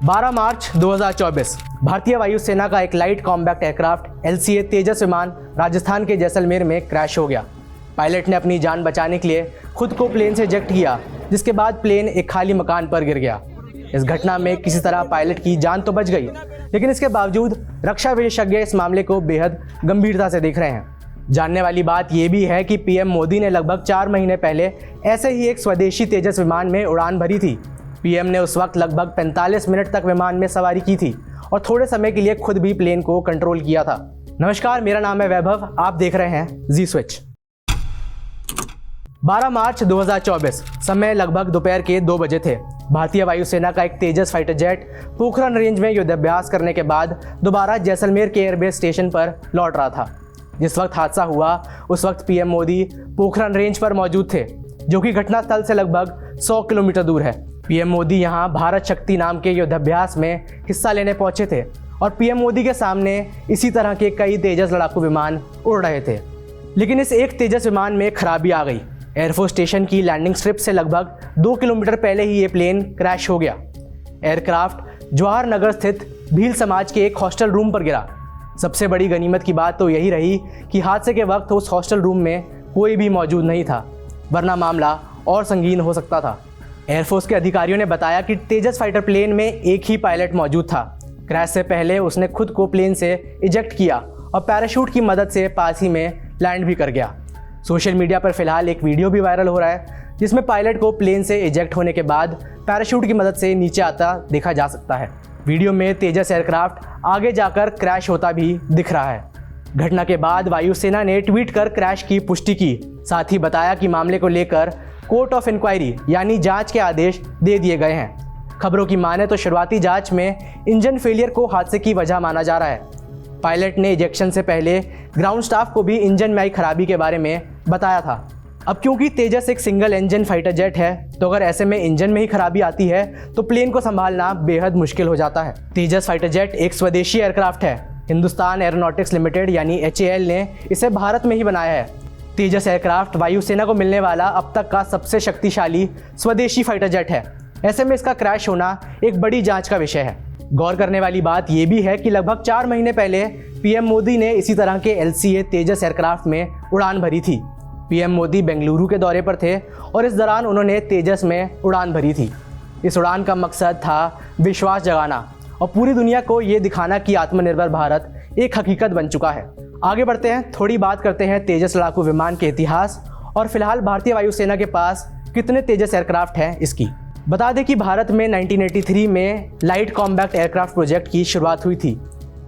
12 मार्च 2024 भारतीय वायुसेना का एक लाइट कॉम्बैक्ट एयरक्राफ्ट LCA तेजस विमान राजस्थान के जैसलमेर में क्रैश हो गया। पायलट ने अपनी जान बचाने के लिए खुद को प्लेन से इजेक्ट किया, जिसके बाद प्लेन एक खाली मकान पर गिर गया। इस घटना में किसी तरह पायलट की जान तो बच गई, लेकिन इसके बावजूद रक्षा विशेषज्ञ इस मामले को बेहद गंभीरता से देख रहे हैं। जानने वाली बात यह भी है कि PM मोदी ने लगभग 4 महीने पहले ऐसे ही एक स्वदेशी तेजस विमान में उड़ान भरी थी। PM ने उस वक्त लगभग 45 मिनट तक विमान में सवारी की थी और थोड़े समय के लिए खुद भी प्लेन को कंट्रोल किया था। नमस्कार, मेरा नाम है वैभव, आप देख रहे हैं जी स्विच। 12 मार्च 2024 समय लगभग दोपहर के 2 बजे थे। भारतीय वायुसेना का एक तेजस फाइटर जेट पोखरण रेंज में युद्धाभ्यास करने के बाद दोबारा जैसलमेर के एयरबेस स्टेशन पर लौट रहा था। जिस वक्त हादसा हुआ उस वक्त PM मोदी पोखरण रेंज पर मौजूद थे, जो कि घटनास्थल से लगभग 100 किलोमीटर दूर है। PM मोदी यहां भारत शक्ति नाम के युद्धाभ्यास में हिस्सा लेने पहुंचे थे और PM मोदी के सामने इसी तरह के कई तेजस लड़ाकू विमान उड़ रहे थे। लेकिन इस एक तेजस विमान में खराबी आ गई। एयरफोर्स स्टेशन की लैंडिंग स्ट्रिप से लगभग 2 किलोमीटर पहले ही ये प्लेन क्रैश हो गया। एयरक्राफ्ट जवाहर नगर स्थित भील समाज के एक हॉस्टल रूम पर गिरा। सबसे बड़ी गनीमत की बात तो यही रही कि हादसे के वक्त उस हॉस्टल रूम में कोई भी मौजूद नहीं था, वरना मामला और संगीन हो सकता था। एयरफोर्स के अधिकारियों ने बताया कि तेजस फाइटर प्लेन में एक ही पायलट मौजूद था। क्रैश से पहले उसने खुद को प्लेन से इजेक्ट किया और पैराशूट की मदद से पास ही में लैंड भी कर गया। सोशल मीडिया पर फिलहाल एक वीडियो भी वायरल हो रहा है, जिसमें पायलट को प्लेन से इजेक्ट होने के बाद पैराशूट की मदद से नीचे आता देखा जा सकता है। वीडियो में तेजस एयरक्राफ्ट आगे जाकर क्रैश होता भी दिख रहा है। घटना के बाद वायुसेना ने ट्वीट कर क्रैश की पुष्टि की, साथ ही बताया कि मामले को लेकर कोर्ट ऑफ इंक्वायरी यानी जांच के आदेश दे दिए गए हैं। खबरों की माने तो शुरुआती जांच में इंजन फेलियर को हादसे की वजह माना जा रहा है। पायलट ने इजेक्शन से पहले ग्राउंड स्टाफ को भी इंजन में आई खराबी के बारे में बताया था। अब क्योंकि तेजस एक सिंगल इंजन फाइटर जेट है, तो अगर ऐसे में इंजन में ही खराबी आती है तो प्लेन को संभालना बेहद मुश्किल हो जाता है। तेजस फाइटर जेट एक स्वदेशी एयरक्राफ्ट है। हिंदुस्तान एरोनॉटिक्स लिमिटेड यानी HAL ने इसे भारत में ही बनाया है। तेजस एयरक्राफ्ट वायुसेना को मिलने वाला अब तक का सबसे शक्तिशाली स्वदेशी फाइटर जेट है। ऐसे में इसका क्रैश होना एक बड़ी जांच का विषय है। गौर करने वाली बात यह भी है कि लगभग 4 महीने पहले PM मोदी ने इसी तरह के LCA तेजस एयरक्राफ्ट में उड़ान भरी थी। PM मोदी बेंगलुरु के दौरे पर थे और इस दौरान उन्होंने तेजस में उड़ान भरी थी। इस उड़ान का मकसद था विश्वास जगाना और पूरी दुनिया को ये दिखाना कि आत्मनिर्भर भारत एक हकीकत बन चुका है। आगे बढ़ते हैं, थोड़ी बात करते हैं तेजस लड़ाकू विमान के इतिहास और फिलहाल भारतीय वायुसेना के पास कितने तेजस एयरक्राफ्ट हैं इसकी। बता दें कि भारत में 1983 में लाइट कॉम्बैक्ट एयरक्राफ्ट प्रोजेक्ट की शुरुआत हुई थी।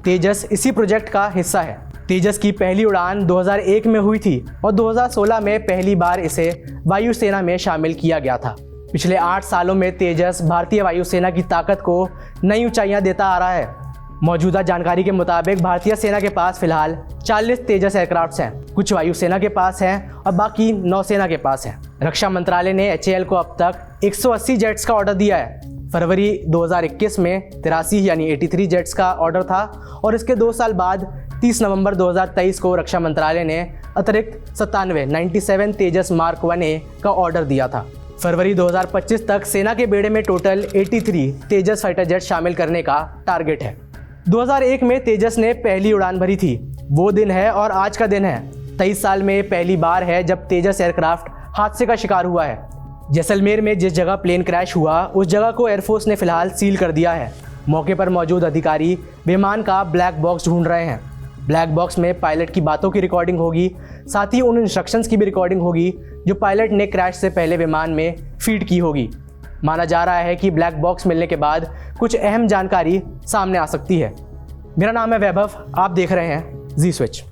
तेजस इसी प्रोजेक्ट का हिस्सा है। तेजस की पहली उड़ान 2001 में हुई थी और 2016 में पहली बार इसे वायुसेना में शामिल किया गया था। पिछले 8 सालों में तेजस भारतीय वायुसेना की ताकत को नई ऊंचाइयां देता आ रहा है। मौजूदा जानकारी के मुताबिक भारतीय सेना के पास फिलहाल 40 तेजस एयरक्राफ्ट्स हैं। कुछ वायुसेना के पास हैं और बाकी नौसेना के पास हैं। रक्षा मंत्रालय ने HAL को अब तक 180 जेट्स का ऑर्डर दिया है। फरवरी 2021 में 83 यानी 83 जेट्स का ऑर्डर था और इसके 2 साल बाद 30 नवंबर 2023 को रक्षा मंत्रालय ने अतिरिक्त 97 तेजस मार्क 1A का ऑर्डर दिया था। फरवरी 2025 तक सेना के बेड़े में टोटल 83 तेजस फाइटर जेट शामिल करने का टारगेट है। 2001 में तेजस ने पहली उड़ान भरी थी। वो दिन है और आज का दिन है। 23 साल में पहली बार है जब तेजस एयरक्राफ्ट हादसे का शिकार हुआ है। जैसलमेर में जिस जगह प्लेन क्रैश हुआ उस जगह को एयरफोर्स ने फिलहाल सील कर दिया है। मौके पर मौजूद अधिकारी विमान का ब्लैक बॉक्स ढूंढ रहे हैं। ब्लैक बॉक्स में पायलट की बातों की रिकॉर्डिंग होगी, साथ ही उन इंस्ट्रक्शंस की भी रिकॉर्डिंग होगी जो पायलट ने क्रैश से पहले विमान में फीड की होगी। माना जा रहा है कि ब्लैक बॉक्स मिलने के बाद कुछ अहम जानकारी सामने आ सकती है। मेरा नाम है वैभव, आप देख रहे हैं जी स्विच।